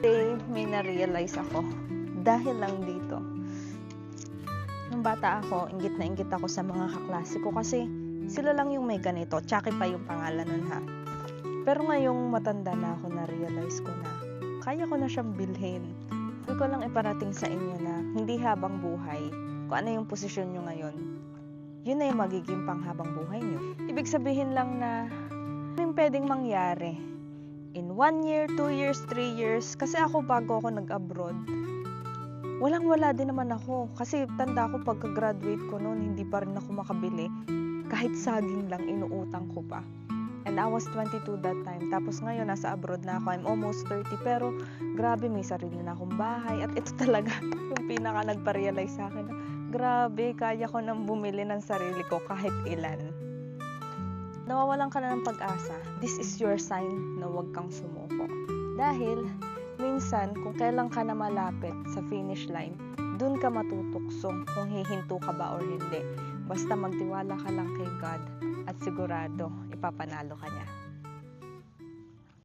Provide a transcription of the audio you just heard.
Today, may na-realize ako dahil lang dito. Nung bata ako, inggit na inggit ako sa mga kaklase ko kasi sila lang yung may ganito. Chucky pa yung pangalan nun ha. Pero ngayong matanda na ako, na-realize ko na kaya ko na siyang bilhin. Hindi ko lang iparating sa inyo na hindi habang buhay, kung ano yung posisyon nyo ngayon, yun na yung magiging panghabang buhay nyo. Ibig sabihin lang na yung pwedeng mangyari in 1 year, 2 years, 3 years. Kasi ako bago ako nag-abroad, walang-wala din naman ako. Kasi tanda ko pagka-graduate ko noon, hindi pa rin ako makabili. Kahit saging lang, inuutang ko pa. And I was 22 that time. Tapos ngayon, nasa abroad na ako. I'm almost 30. Pero grabe, may sarili na akong bahay. At ito talaga yung pinaka nagpa-realize sa akin na grabe, kaya ko nang bumili ng sarili ko kahit ilan. Nawawalan ka na ng pag-asa. This is your sign na huwag kang sumuko. Dahil minsan, kung kailan ka na malapit sa finish line, dun ka matutuksong kung hihinto ka ba or hindi. Basta magtiwala ka lang kay God at sigurado ipapanalo ka niya.